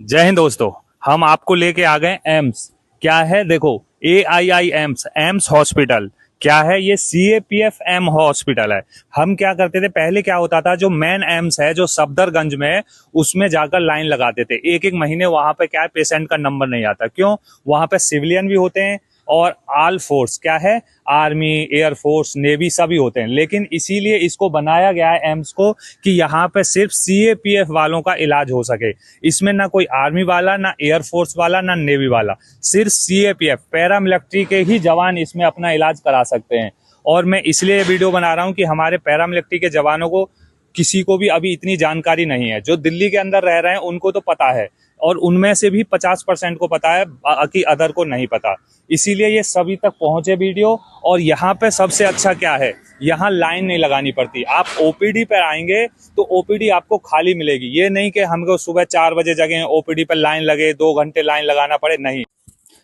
जय हिंद दोस्तों। हम आपको लेके आ गए एम्स। क्या है देखो, AII एम्स, एम्स हॉस्पिटल। क्या है ये? CAPF एम हॉस्पिटल है। हम क्या करते थे पहले, क्या होता था, जो मेन एम्स है जो सफदरगंज में है, उसमें जाकर लाइन लगाते थे एक एक महीने। वहां पे क्या है, पेशेंट का नंबर नहीं आता। क्यों? वहां पे सिविलियन भी होते हैं और ऑल फोर्स, क्या है, आर्मी, एयरफोर्स, नेवी सभी होते हैं। लेकिन इसीलिए इसको बनाया गया है एम्स को कि यहाँ पे सिर्फ CAPF वालों का इलाज हो सके। इसमें ना कोई आर्मी वाला, ना एयरफोर्स वाला, ना नेवी वाला, सिर्फ CAPF पैरामिलिट्री के ही जवान इसमें अपना इलाज करा सकते हैं। और मैं इसलिए वीडियो बना रहा हूँ कि हमारे पैरामिलिट्री के जवानों को, किसी को भी अभी इतनी जानकारी नहीं है। जो दिल्ली के अंदर रह रहे हैं उनको तो पता है, और उनमें से भी 50% को पता है, बाकी अदर को नहीं पता। इसीलिए ये सभी तक पहुंचे वीडियो। और यहाँ पे सबसे अच्छा क्या है, यहाँ लाइन नहीं लगानी पड़ती। आप OPD पर आएंगे तो OPD आपको खाली मिलेगी। ये नहीं कि हमको सुबह 4 बजे जगह OPD पर लाइन लगे, 2 घंटे लाइन लगाना पड़े, नहीं।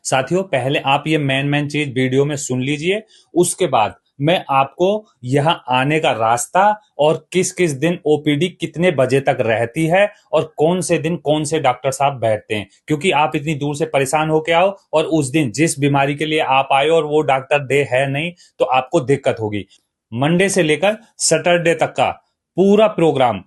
साथियों, पहले आप ये मेन चीज वीडियो में सुन लीजिए, उसके बाद मैं आपको यहाँ आने का रास्ता और किस किस दिन OPD कितने बजे तक रहती है और कौन से दिन कौन से डॉक्टर साहब बैठते हैं, क्योंकि आप इतनी दूर से परेशान होके आओ और उस दिन जिस बीमारी के लिए आप आए और वो डॉक्टर दे है नहीं, तो आपको दिक्कत होगी। मंडे से लेकर सैटरडे तक का पूरा प्रोग्राम,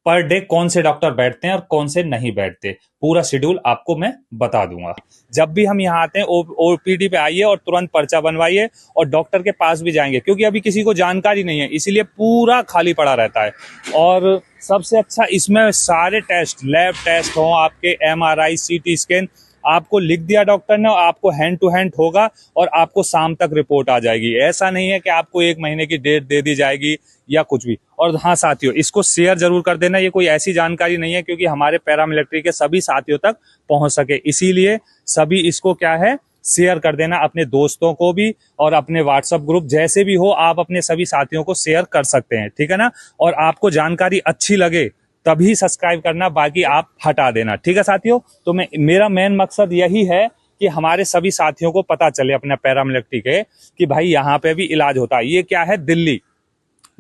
पर डे कौन से डॉक्टर बैठते हैं और कौन से नहीं बैठते, पूरा शेड्यूल आपको मैं बता दूंगा। जब भी हम यहाँ आते हैं OPD पे आइए और तुरंत पर्चा बनवाइए और डॉक्टर के पास भी जाएंगे, क्योंकि अभी किसी को जानकारी नहीं है, इसीलिए पूरा खाली पड़ा रहता है। और सबसे अच्छा इसमें सारे टेस्ट, लैब टेस्ट हो, आपके MRI, CT स्कैन आपको लिख दिया डॉक्टर ने, और आपको हैंड टू हैंड होगा और आपको शाम तक रिपोर्ट आ जाएगी। ऐसा नहीं है कि आपको 1 महीने की डेट दे दी जाएगी या कुछ भी। और हाँ साथियों, इसको शेयर जरूर कर देना। ये कोई ऐसी जानकारी नहीं है क्योंकि हमारे पैरामिलिट्री के सभी साथियों तक पहुंच सके, इसीलिए सभी इसको क्या है, शेयर कर देना अपने दोस्तों को भी, और अपने व्हाट्सएप ग्रुप जैसे भी हो, आप अपने सभी साथियों को शेयर कर सकते हैं, ठीक है ना। और आपको जानकारी अच्छी लगे तभी सब्सक्राइब करना, बाकी आप हटा देना, ठीक है साथियों। तो मेरा मेन मकसद यही है कि हमारे सभी साथियों को पता चले अपने पैरामिलिट्री के, कि भाई यहाँ पे भी इलाज होता है। ये क्या है, दिल्ली।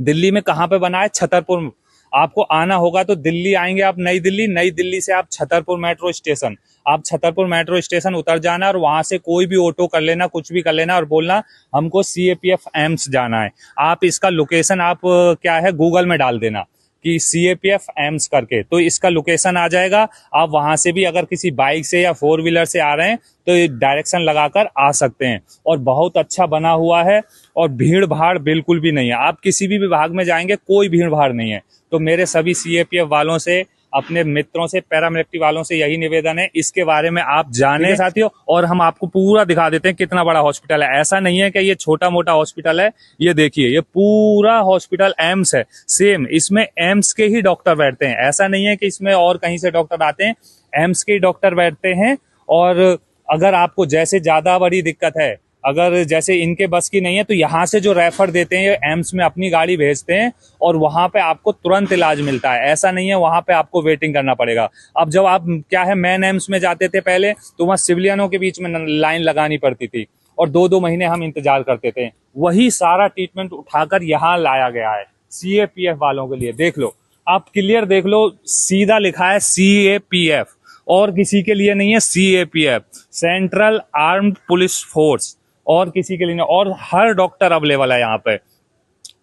दिल्ली में कहाँ पे बना है? छतरपुर। आपको आना होगा तो दिल्ली आएंगे आप, नई दिल्ली, नई दिल्ली से आप छतरपुर मेट्रो स्टेशन, आप छतरपुर मेट्रो स्टेशन उतर जाना और वहां से कोई भी ऑटो कर लेना, कुछ भी कर लेना, और बोलना हमको CAPF एम्स जाना है। आप इसका लोकेशन आप क्या है, गूगल में डाल देना कि CAPF एम्स करके, तो इसका लोकेशन आ जाएगा। आप वहां से भी अगर किसी बाइक से या 4 व्हीलर से आ रहे हैं तो ये डायरेक्शन लगाकर आ सकते हैं। और बहुत अच्छा बना हुआ है और भीड़ भाड़ बिल्कुल भी नहीं है। आप किसी भी विभाग में जाएंगे कोई भीड़ भाड़ नहीं है। तो मेरे सभी CAPF वालों से, अपने मित्रों से, पैरामिलिट्री वालों से यही निवेदन है, इसके बारे में आप जाने साथियों। और हम आपको पूरा दिखा देते हैं कितना बड़ा हॉस्पिटल है। ऐसा नहीं है कि ये छोटा मोटा हॉस्पिटल है, ये देखिए, ये पूरा हॉस्पिटल एम्स है। सेम इसमें एम्स के ही डॉक्टर बैठते हैं, ऐसा नहीं है कि इसमें और कहीं से डॉक्टर आते हैं, एम्स के ही डॉक्टर बैठते हैं। और अगर आपको जैसे ज्यादा बड़ी दिक्कत है, अगर जैसे इनके बस की नहीं है, तो यहाँ से जो रेफर देते हैं एम्स में अपनी गाड़ी भेजते हैं और वहां पे आपको तुरंत इलाज मिलता है। ऐसा नहीं है वहां पे आपको वेटिंग करना पड़ेगा। अब जब आप क्या है, मेन एम्स में जाते थे पहले, तो वहां सिविलियनों के बीच में लाइन लगानी पड़ती थी और 2-2 महीने हम इंतजार करते थे। वही सारा ट्रीटमेंट उठाकर यहाँ लाया गया है CAPF वालों के लिए। देख लो, आप क्लियर देख लो, सीधा लिखा है CAPF, और किसी के लिए नहीं है। CAPF central armed police force, और किसी के लिए नहीं। और हर डॉक्टर अवेलेबल है यहाँ पे।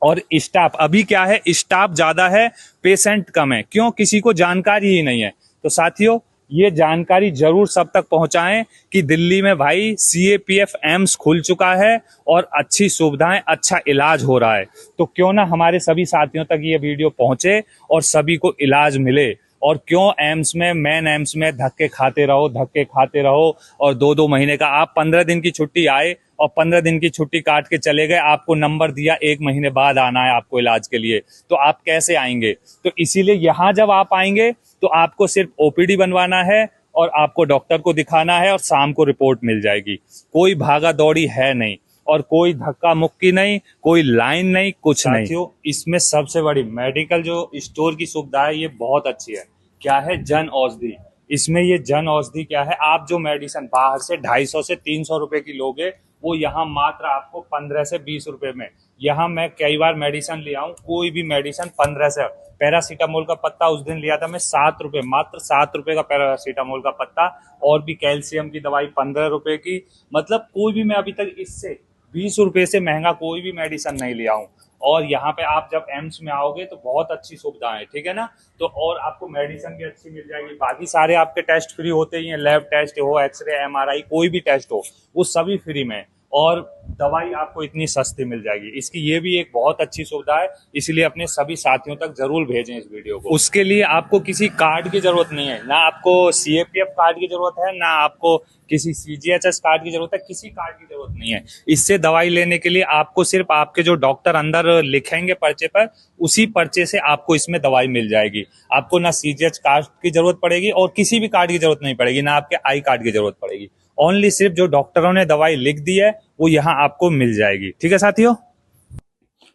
और स्टाफ अभी क्या है, स्टाफ ज्यादा है, पेशेंट कम है। क्यों? किसी को जानकारी ही नहीं है। तो साथियों, ये जानकारी जरूर सब तक पहुंचाएं कि दिल्ली में भाई CAPF एम्स खुल चुका है और अच्छी सुविधाएं, अच्छा इलाज हो रहा है। तो क्यों ना हमारे सभी साथियों तक ये वीडियो पहुंचे और सभी को इलाज मिले। और क्यों एम्स में, मेन एम्स में धक्के खाते रहो, धक्के खाते रहो, और 2-2 महीने का, आप 15 दिन की छुट्टी आए और 15 दिन की छुट्टी काट के चले गए, आपको नंबर दिया 1 महीने बाद आना है आपको इलाज के लिए, तो आप कैसे आएंगे? तो इसीलिए यहाँ जब आप आएंगे तो आपको सिर्फ OPD बनवाना है और आपको डॉक्टर को दिखाना है और शाम को रिपोर्ट मिल जाएगी। कोई भागा दौड़ी है नहीं और कोई धक्का मुक्की नहीं, कोई लाइन नहीं, कुछ नहीं। साथियों, इसमें सबसे बड़ी मेडिकल जो स्टोर की सुविधा है, ये बहुत अच्छी है। क्या है? जन औषधि। इसमें ये जन औषधि क्या है, आप जो मेडिसिन बाहर से 250 से 300 रुपए की लोगे, वो यहाँ मात्र आपको 15 से 20 रुपए में यहाँ मैं कई बार मेडिसिन लिया हूँ, कोई भी मेडिसिन 15 से, पैरासीटामोल का पत्ता उस दिन लिया था मैं 7 रुपए, मात्र 7 रुपए का पैरासीटामोल का पत्ता, और भी कैल्शियम की दवाई 15 रुपए की। मतलब कोई भी मैं अभी तक इससे 20 रुपए से महंगा कोई भी मेडिसिन नहीं लिया हूँ। और यहाँ पे आप जब एम्स में आओगे तो बहुत अच्छी सुविधा है, ठीक है ना। तो और आपको मेडिसिन भी अच्छी मिल जाएगी, बाकी सारे आपके टेस्ट फ्री होते ही हैं, लैब टेस्ट हो, एक्सरे, एमआरआई, कोई भी टेस्ट हो वो सभी फ्री में, और दवाई आपको इतनी सस्ती मिल जाएगी। इसकी ये भी एक बहुत अच्छी सुविधा है, इसलिए अपने सभी साथियों तक जरूर भेजें इस वीडियो को। उसके लिए आपको किसी कार्ड की जरूरत नहीं है, ना आपको सीएपीएफ कार्ड की जरूरत है, ना आपको किसी सीजीएचएस कार्ड की जरूरत है, किसी कार्ड की जरूरत नहीं है। इससे दवाई लेने के लिए आपको सिर्फ आपके जो डॉक्टर अंदर लिखेंगे पर्चे पर, उसी पर्चे से आपको इसमें दवाई मिल जाएगी। आपको ना सीजीएच कार्ड की जरूरत पड़ेगी और किसी भी कार्ड की जरूरत नहीं पड़ेगी, ना आपके आई कार्ड की जरूरत पड़ेगी। ओनली सिर्फ जो डॉक्टरों ने दवाई लिख दी है वो यहाँ आपको मिल जाएगी, ठीक है साथियों।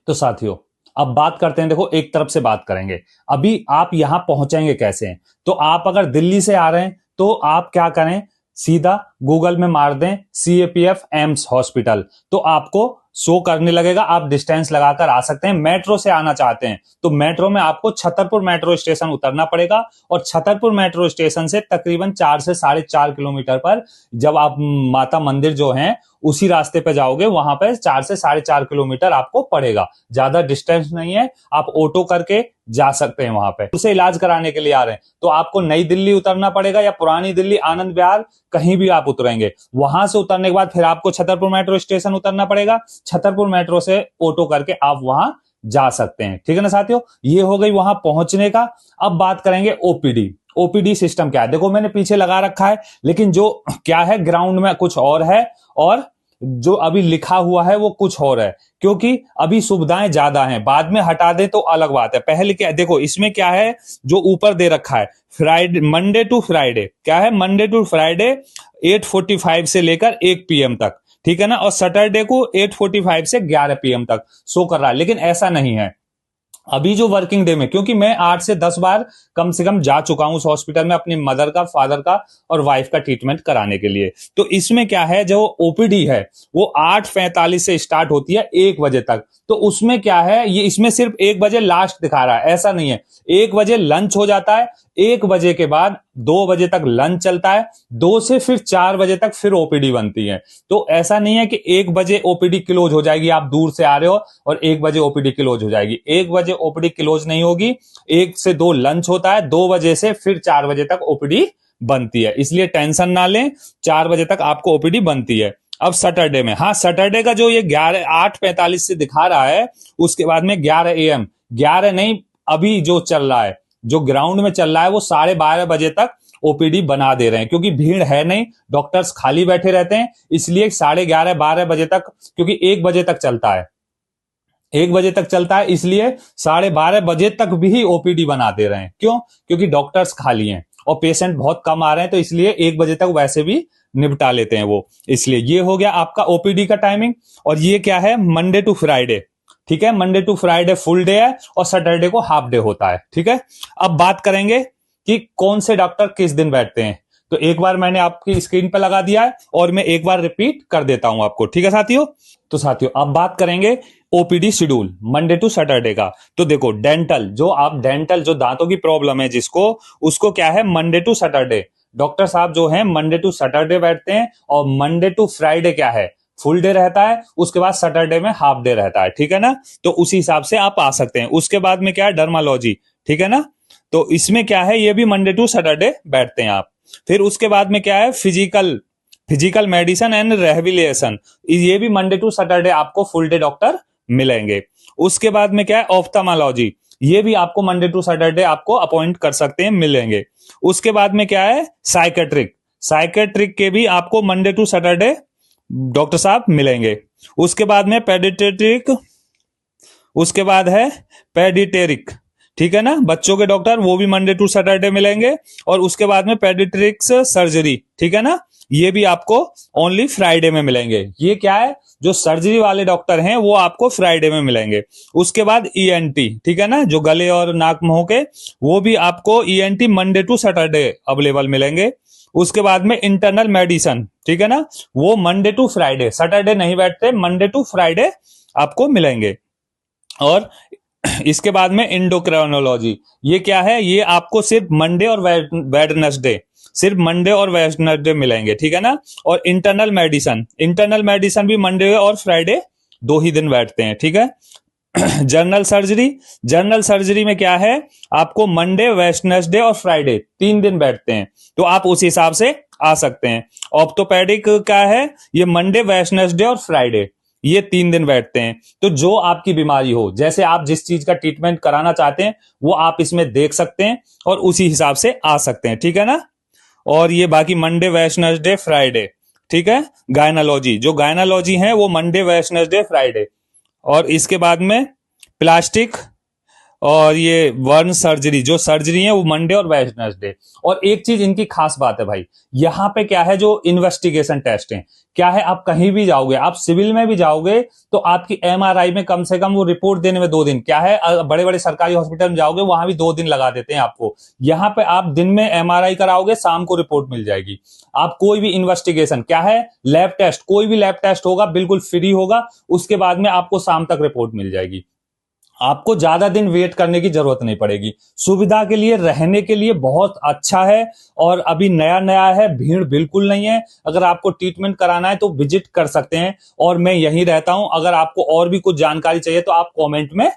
तो साथियों अब बात करते हैं, देखो एक तरफ से बात करेंगे, अभी आप यहां पहुंचेंगे कैसे। तो आप अगर दिल्ली से आ रहे हैं तो आप क्या करें, सीधा गूगल में मार दें सीएपीएफ एम्स हॉस्पिटल, तो आपको शो करने लगेगा, आप डिस्टेंस लगाकर आ सकते हैं। मेट्रो से आना चाहते हैं तो मेट्रो में आपको छतरपुर मेट्रो स्टेशन उतरना पड़ेगा, और छतरपुर मेट्रो स्टेशन से तकरीबन 4 से 4.5 किलोमीटर पर जब आप माता मंदिर जो है उसी रास्ते पे जाओगे, वहां पे 4 से 4.5 किलोमीटर आपको पड़ेगा, ज्यादा डिस्टेंस नहीं है, आप ऑटो करके जा सकते हैं वहां पे। उसे इलाज कराने के लिए आ रहे हैं तो आपको नई दिल्ली उतरना पड़ेगा या पुरानी दिल्ली, आनंद विहार, कहीं भी आप उतरेंगे। वहां से उतरने के बाद फिर आपको छतरपुर मेट्रो स्टेशन उतरना पड़ेगा, छतरपुर मेट्रो से ऑटो करके आप वहां जा सकते हैं, ठीक है ना साथियों। ये हो गई वहां पहुंचने का। अब बात करेंगे ओपीडी। ओपीडी सिस्टम क्या है, देखो मैंने पीछे लगा रखा है, लेकिन जो क्या है ग्राउंड में कुछ और है, और जो अभी लिखा हुआ है वो कुछ और है, क्योंकि अभी सुविधाएं ज्यादा हैं, बाद में हटा दें तो अलग बात है। पहले क्या देखो इसमें क्या है, जो ऊपर दे रखा है फ्राइडे, मंडे टू फ्राइडे, क्या है मंडे टू फ्राइडे 8:45 से लेकर 1 PM तक, ठीक है ना, और सैटरडे को 8:45 से 11 PM तक शो कर रहा है। लेकिन ऐसा नहीं है अभी जो वर्किंग डे में, क्योंकि मैं 8 से 10 बार कम से कम जा चुका हूं उस हॉस्पिटल में अपनी मदर का, फादर का और वाइफ का ट्रीटमेंट कराने के लिए। तो इसमें क्या है, जो ओपीडी है वो 8:45 से स्टार्ट होती है 1 बजे तक। तो उसमें क्या है, ये इसमें सिर्फ 1 बजे लास्ट दिखा रहा है, ऐसा नहीं है। 1 बजे लंच हो जाता है, 1 बजे के बाद 2 बजे तक लंच चलता है, 2 से फिर 4 बजे तक फिर ओपीडी बनती है। तो ऐसा नहीं है कि 1 बजे ओपीडी क्लोज हो जाएगी, आप दूर से आ रहे हो और 1 बजे ओपीडी क्लोज हो जाएगी। 1 बजे ओपीडी क्लोज नहीं होगी, 1 से 2 लंच होता है, 2 बजे से फिर 4 बजे तक ओपीडी बनती है, इसलिए टेंशन ना लें, 4 बजे तक आपको ओपीडी बनती है। अब सैटरडे में, हाँ सैटरडे का जो ये 8:45 से दिखा रहा है, उसके बाद में 11 AM, 11 नहीं, अभी जो चल रहा है, जो ग्राउंड में चल रहा है वो 12:30 बजे तक ओपीडी बना दे रहे हैं, क्योंकि भीड़ है नहीं, डॉक्टर्स खाली बैठे रहते हैं, इसलिए 11:30 12 बजे तक, क्योंकि 1 बजे तक चलता है, 1 बजे तक चलता है, इसलिए 12:30 बजे तक भी ओपीडी बना दे रहे हैं। क्यों? क्योंकि डॉक्टर्स खाली हैं और पेशेंट बहुत कम आ रहे हैं, तो इसलिए 1 बजे तक वैसे भी निपटा लेते हैं वो। इसलिए ये हो गया आपका ओपीडी का टाइमिंग। और ये क्या है, मंडे टू फ्राइडे, ठीक है, Monday to Friday full day है और सैटरडे को हाफ डे होता है, ठीक है। अब बात करेंगे कि कौन से डॉक्टर किस दिन बैठते हैं, तो एक बार मैंने आपकी स्क्रीन पर लगा दिया है और मैं एक बार रिपीट कर देता हूं आपको, ठीक है साथियों। तो साथियों अब बात करेंगे OPD schedule Monday to Saturday का। तो देखो डेंटल, जो दांतों की प्रॉब्लम है जिसको, उसको क्या है मंडे टू सैटरडे, डॉक्टर साहब जो हैं मंडे टू सैटरडे बैठते हैं, और मंडे टू फ्राइडे क्या है फुल डे रहता है, उसके बाद सैटरडे में हाफ डे रहता है, ठीक है ना। तो उसी हिसाब से आप आ सकते हैं। उसके बाद में क्या है डर्मालॉजी, ठीक है ना, तो इसमें क्या है ये भी मंडे टू सैटरडे बैठते हैं आप। फिर उसके बाद में क्या है फिजिकल मेडिसिन एंड रिहैबिलिटेशन, ये भी मंडे टू सैटरडे आपको फुल डे डॉक्टर मिलेंगे। उसके बाद में क्या है ऑफ्थल्मोलॉजी, ये भी आपको मंडे टू सैटरडे आपको अपॉइंट कर सकते हैं, मिलेंगे। उसके बाद में क्या है साइकेट्रिक के भी आपको मंडे टू सैटरडे डॉक्टर साहब मिलेंगे। उसके बाद में उसके बाद है पेडिटेरिक, ठीक है ना, बच्चों के डॉक्टर, वो भी मंडे टू सैटरडे मिलेंगे। और उसके बाद में पेडिट्रिक्स सर्जरी, ठीक है ना, ये भी आपको ओनली फ्राइडे में मिलेंगे। ये क्या है, जो सर्जरी वाले डॉक्टर हैं वो आपको फ्राइडे में मिलेंगे। उसके बाद ईएनटी, ठीक है ना, जो गले और नाक मुंह के, वो भी आपको ENT Monday to Saturday available मिलेंगे। उसके बाद में इंटरनल मेडिसिन, ठीक है ना, वो मंडे टू फ्राइडे, सैटरडे नहीं बैठते, मंडे टू फ्राइडे आपको मिलेंगे। और इसके बाद में इंडोक्राइनोलॉजी, ये क्या है, ये आपको सिर्फ मंडे और वेडनेसडे, सिर्फ मंडे और वेडनेसडे मिलेंगे, ठीक है ना। और इंटरनल मेडिसन, इंटरनल मेडिसन भी मंडे और फ्राइडे 2 ही दिन बैठते हैं, ठीक है। जनरल सर्जरी, जनरल सर्जरी में क्या है, आपको मंडे वेडनेसडे और फ्राइडे 3 दिन बैठते हैं, तो आप उस हिसाब से आ सकते हैं। ऑर्थोपेडिक क्या है, ये मंडे वेडनेसडे और फ्राइडे ये 3 दिन बैठते हैं। तो जो आपकी बीमारी हो, जैसे आप जिस चीज का ट्रीटमेंट कराना चाहते हैं वो आप इसमें देख सकते हैं और उसी हिसाब से आ सकते हैं, ठीक है ना। और ये बाकी मंडे वेडनेसडे फ्राइडे, ठीक है। गायनालॉजी, जो गायनालॉजी है वो मंडे वेडनेसडे फ्राइडे। और इसके बाद में प्लास्टिक और ये वर्न सर्जरी, जो सर्जरी है वो मंडे और वेडनेसडे। और एक चीज इनकी खास बात है भाई, यहाँ पे क्या है, जो इन्वेस्टिगेशन टेस्ट है, क्या है, आप कहीं भी जाओगे, आप सिविल में भी जाओगे तो आपकी एमआरआई में कम से कम वो रिपोर्ट देने में 2 दिन, क्या है, बड़े बड़े सरकारी हॉस्पिटल में जाओगे वहां भी 2 दिन लगा देते हैं आपको। यहाँ पे आप दिन में एमआरआई कराओगे, शाम को रिपोर्ट मिल जाएगी। आप कोई भी इन्वेस्टिगेशन, क्या है, लैब टेस्ट, कोई भी लैब टेस्ट होगा बिल्कुल फ्री होगा, उसके बाद में आपको शाम तक रिपोर्ट मिल जाएगी। आपको ज्यादा दिन वेट करने की जरूरत नहीं पड़ेगी। सुविधा के लिए, रहने के लिए बहुत अच्छा है। और अभी नया नया है, भीड़ बिल्कुल नहीं है। अगर आपको ट्रीटमेंट कराना है तो विजिट कर सकते हैं। और मैं यहीं रहता हूं, अगर आपको और भी कुछ जानकारी चाहिए तो आप कमेंट में